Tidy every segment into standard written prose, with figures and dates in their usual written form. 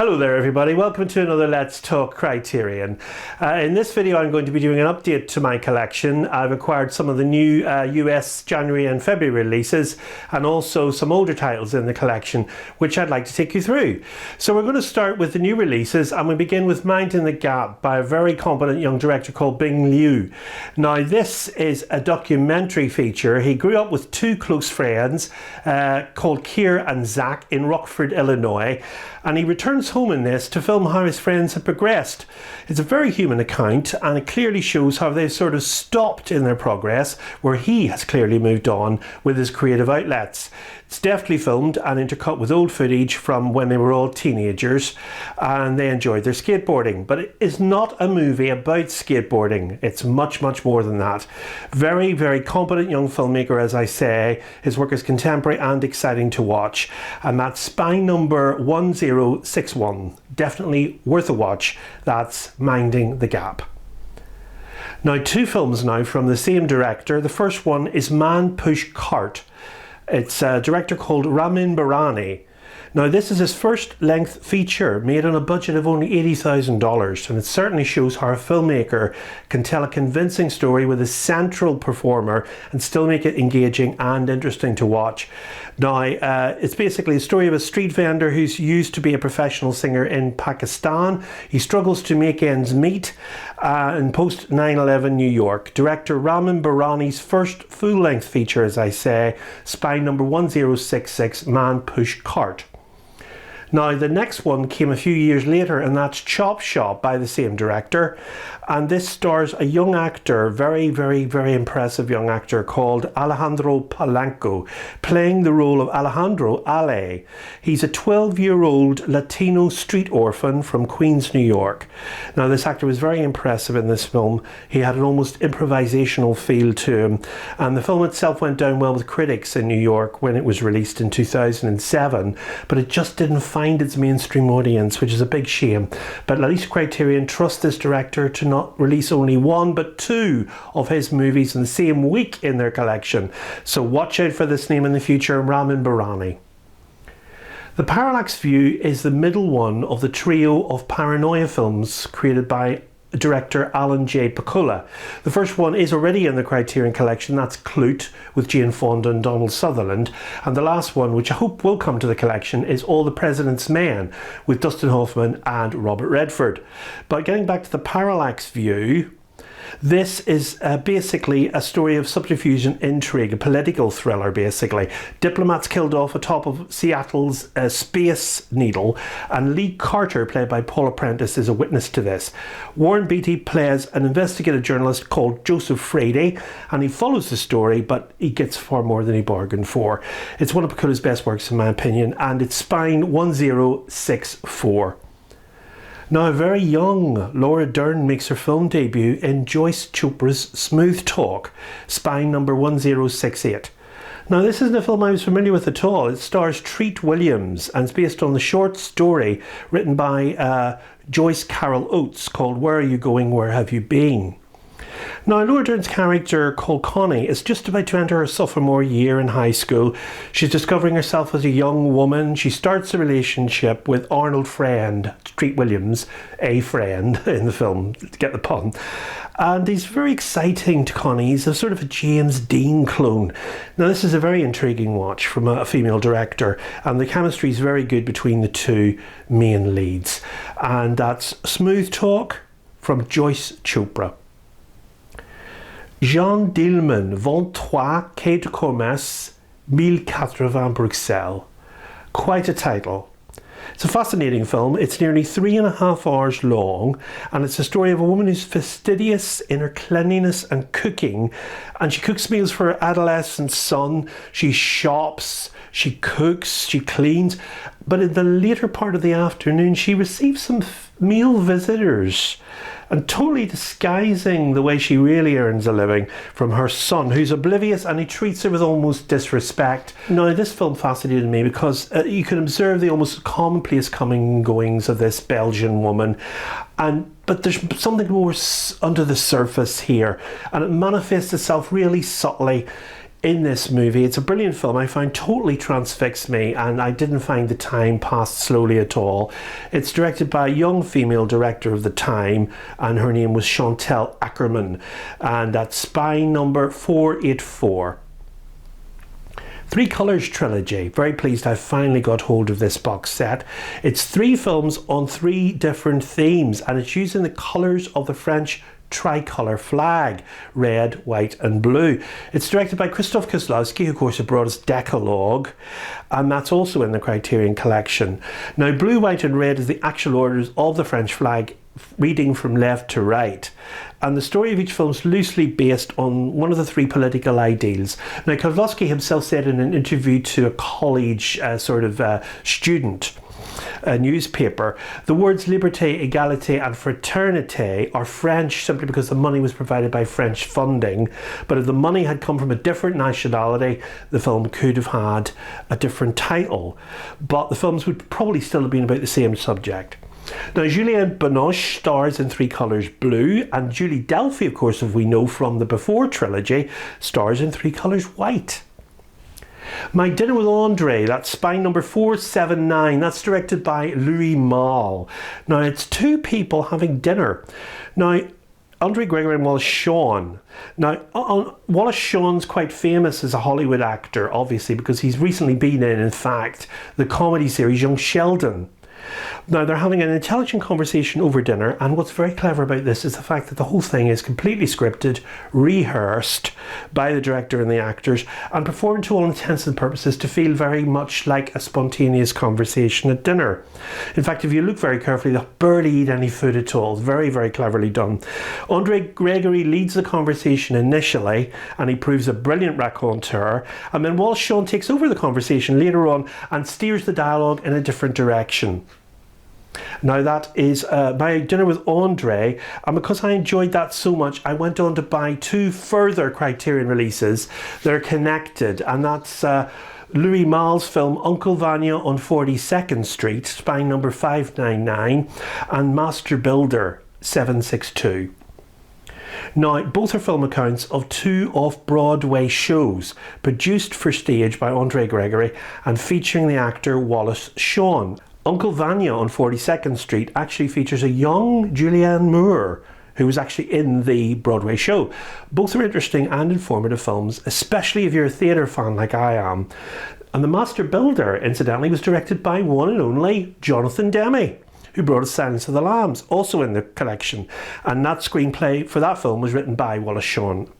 Hello there everybody, welcome to another Let's Talk Criterion. In this video I'm going to be doing an update to my collection. I've acquired some of the new US January and February releases and also some older titles in the collection which I'd like to take you through. So we're going to start with the new releases and we begin with Minding the Gap by a very competent young director called Bing Liu. Now this is a documentary feature. He grew up with two close friends called Keir and Zach in Rockford, Illinois, and he returns home in this to film how his friends have progressed. It's a very human account and it clearly shows how they've sort of stopped in their progress where he has clearly moved on with his creative outlets. It's deftly filmed and intercut with old footage from when they were all teenagers and they enjoyed their skateboarding. But it is not a movie about skateboarding. It's much more than that. Very competent young filmmaker, as I say. His work is contemporary and exciting to watch. And that's Spine number 1061. Definitely worth a watch. That's Minding the Gap. Now, two films now from the same director. The first one is Man Push Cart. It's a director called Ramin Bahrani. Now this is his first length feature made on a budget of only $80,000 and it certainly shows how a filmmaker can tell a convincing story with a central performer and still make it engaging and interesting to watch. Now it's basically a story of a street vendor who's used to be a professional singer in Pakistan. He struggles to make ends meet in post 9/11 New York. Director Ramin Bahrani's first full-length feature, as I say, Spine number 1066, Man Push Cart. Now the next one came a few years later and that's Chop Shop by the same director, and this stars a young actor, very impressive young actor called Alejandro Palanco, playing the role of Alejandro Ale. He's a 12-year-old Latino street orphan from Queens, New York. Now this actor was very impressive in this film. He had an almost improvisational feel to him and the film itself went down well with critics in New York when it was released in 2007, but it just didn't find its mainstream audience, which is a big shame. But at least Criterion trust this director to not release only one but two of his movies in the same week in their collection. So watch out for this name in the future, Ramin Bahrani. The Parallax View is the middle one of the trio of paranoia films created by director Alan J. Pakula. The first one is already in the Criterion collection, that's Clute with Jane Fonda and Donald Sutherland, and the last one, which I hope will come to the collection, is All the President's Men with Dustin Hoffman and Robert Redford. But getting back to the Parallax View, this is basically a story of subterfuge and intrigue, a political thriller basically. Diplomats killed off atop of Seattle's Space Needle, and Lee Carter, played by Paula Prentice, is a witness to this. Warren Beatty plays an investigative journalist called Joseph Frady, and he follows the story, but he gets far more than he bargained for. It's one of Pakula's best works in my opinion, and it's Spine 1064. Now, very young Laura Dern makes her film debut in Joyce Chopra's Smooth Talk, Spine number 1068. Now, this isn't a film I was familiar with at all. It stars Treat Williams and it's based on the short story written by Joyce Carol Oates called Where Are You Going, Where Have You Been? Now, Laura Dern's character, called Connie, is just about to enter her sophomore year in high school. She's discovering herself as a young woman. She starts a relationship with Arnold Friend, Treat Williams, a friend in the film, to get the pun. And he's very exciting to Connie. He's a sort of a James Dean clone. Now, this is a very intriguing watch from a female director, and the chemistry is very good between the two main leads. And that's Smooth Talk from Joyce Chopra. Jean Dillman, 23 Quai de Commerce, 1080 Bruxelles. Quite a title. It's a fascinating film. It's nearly 3.5 hours long, and it's a story of a woman who's fastidious in her cleanliness and cooking, and she cooks meals for her adolescent son. She shops, she cooks, she cleans, but in the later part of the afternoon she receives some male visitors, and totally disguising the way she really earns a living from her son, who's oblivious, and he treats her with almost disrespect. Now, this film fascinated me because you can observe the almost commonplace coming and goings of this Belgian woman, but there's something more under the surface here, and it manifests itself really subtly in this movie. It's a brilliant film. I found totally transfixed me, and I didn't find the time pass slowly at all. It's directed by a young female director of the time, and her name was Chantal Akerman, and that's spy number 484. Three Colours Trilogy. Very pleased I finally got hold of this box set. It's 3 films on 3 different themes, and it's using the colours of the French tricolour flag, red, white and blue. It's directed by Krzysztof Kieslowski, who of course brought us Decalogue, and that's also in the Criterion collection. Now, blue, white and red is the actual orders of the French flag, reading from left to right, and the story of each film is loosely based on one of the 3 political ideals. Now, Kieslowski himself said in an interview to a college student newspaper, the words liberté, égalité and fraternité are French simply because the money was provided by French funding, but if the money had come from a different nationality, the film could have had a different title, but the films would probably still have been about the same subject. Now, Juliette Binoche stars in 3 Colours Blue, and Julie Delpy, of course, as we know from the Before trilogy, stars in 3 Colours White. My Dinner with Andre, that's spy number 479. That's directed by Louis Malle. Now, it's 2 people having dinner. Now, Andre Gregory and Wallace Shawn. Now, Wallace Shawn's quite famous as a Hollywood actor, obviously, because he's recently been in fact, the comedy series Young Sheldon. Now, they're having an intelligent conversation over dinner, and what's very clever about this is the fact that the whole thing is completely scripted, rehearsed by the director and the actors, and performed to all intents and purposes to feel very much like a spontaneous conversation at dinner. In fact, if you look very carefully, they barely eat any food at all. It's very, very cleverly done. Andre Gregory leads the conversation initially, and he proves a brilliant raconteur, and then Wallace Shawn takes over the conversation later on and steers the dialogue in a different direction. Now, that is My Dinner with Andre, and because I enjoyed that so much, I went on to buy 2 further Criterion releases. They're connected, and that's Louis Malle's film Uncle Vanya on 42nd Street, spy number 599, and Master Builder 762. Now, both are film accounts of 2 off-Broadway shows produced for stage by Andre Gregory and featuring the actor Wallace Shawn. Uncle Vanya on 42nd Street actually features a young Julianne Moore, who was actually in the Broadway show. Both are interesting and informative films, especially if you're a theatre fan like I am. And The Master Builder, incidentally, was directed by one and only Jonathan Demme, who brought us Silence of the Lambs, also in the collection. And that screenplay for that film was written by Wallace Shawn.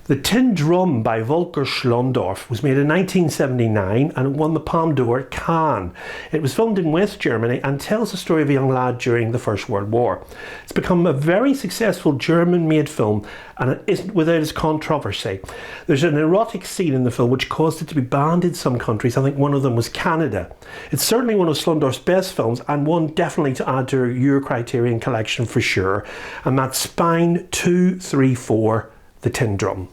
The Tin Drum by Volker Schlondorf was made in 1979 and it won the Palme d'Or at Cannes. It was filmed in West Germany and tells the story of a young lad during the First World War. It's become a very successful German-made film, and it isn't without its controversy. There's an erotic scene in the film which caused it to be banned in some countries. I think one of them was Canada. It's certainly one of Schlondorf's best films, and one definitely to add to your Criterion collection for sure. And that's Spine 234, The Tin Drum.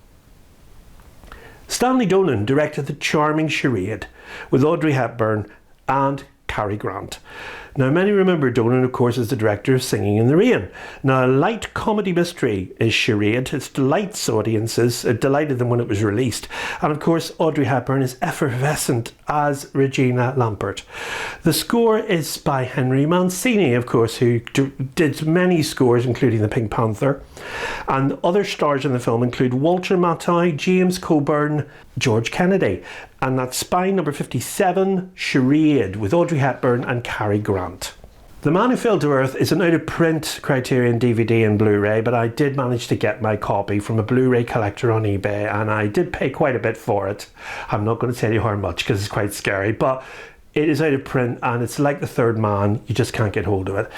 Stanley Donen directed the charming Charade with Audrey Hepburn and Cary Grant. Now, many remember Donen, of course, as the director of Singing in the Rain. Now, a light comedy mystery is Charade. It delights audiences. It delighted them when it was released. And of course, Audrey Hepburn is effervescent as Regina Lampert. The score is by Henry Mancini, of course, who did many scores, including The Pink Panther. And other stars in the film include Walter Matthau, James Coburn, George Kennedy. And that's spy number 57, Charade, with Audrey Hepburn and Cary Grant. The Man Who Fell to Earth is an out-of-print Criterion DVD and Blu-ray, but I did manage to get my copy from a Blu-ray collector on eBay, and I did pay quite a bit for it. I'm not going to tell you how much because it's quite scary, but it is out of print and it's like The Third Man. You just can't get hold of it.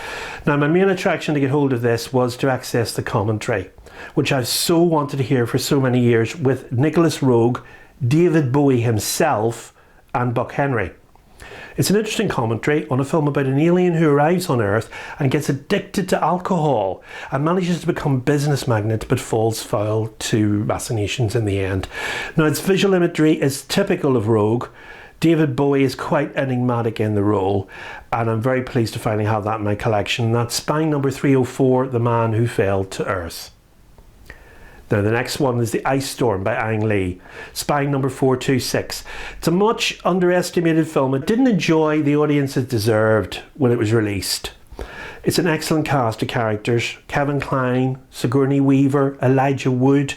Now, my main attraction to get hold of this was to access the commentary, which I've so wanted to hear for so many years, with Nicholas Roeg, David Bowie himself and Buck Henry. It's an interesting commentary on a film about an alien who arrives on Earth and gets addicted to alcohol and manages to become a business magnate but falls foul to machinations in the end. Now, its visual imagery is typical of Roeg. David Bowie is quite enigmatic in the role, and I'm very pleased to finally have that in my collection. That's spine number 304, The Man Who Fell to Earth. Now the next one is The Ice Storm by Ang Lee, Spying Number 426. It's a much underestimated film. It didn't enjoy the audience it deserved when it was released. It's an excellent cast of characters: Kevin Kline, Sigourney Weaver, Elijah Wood,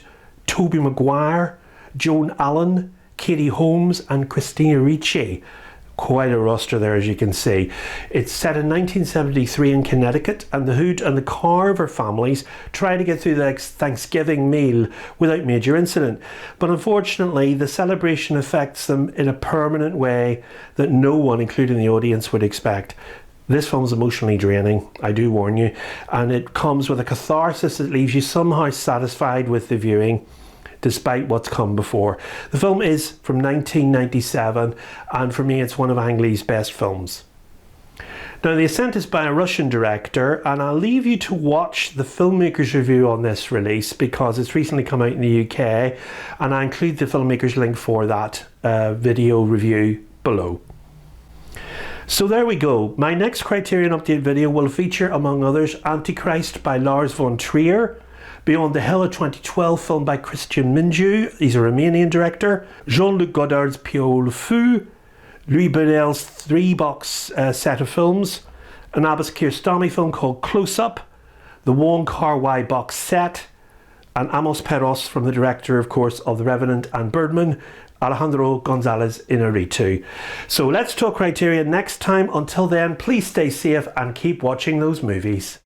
Tobey Maguire, Joan Allen, Katie Holmes and Christina Ricci. Quite a roster there, as you can see. It's set in 1973 in Connecticut, and the Hood and the Carver families try to get through the Thanksgiving meal without major incident. But unfortunately, the celebration affects them in a permanent way that no one, including the audience, would expect. This film is emotionally draining, I do warn you, and it comes with a catharsis that leaves you somehow satisfied with the viewing, despite what's come before. The film is from 1997, and for me it's one of Ang Lee's best films. Now The Ascent is by a Russian director, and I'll leave you to watch the Filmmakers review on this release because it's recently come out in the UK, and I include the Filmmakers link for that video review below. So there we go. My next Criterion Update video will feature, among others, Antichrist by Lars von Trier, Beyond the Hill, a 2012 film by Cristian Minju, he's a Romanian director, Jean-Luc Godard's Pierrot le Fou, Louis Buñuel's 3-box set of films, an Abbas Kiarostami film called Close Up, the Wong Kar-wai box set, and Amos Peros from the director, of course, of The Revenant and Birdman, Alejandro González Iñárritu. So let's talk Criterion next time. Until then, please stay safe and keep watching those movies.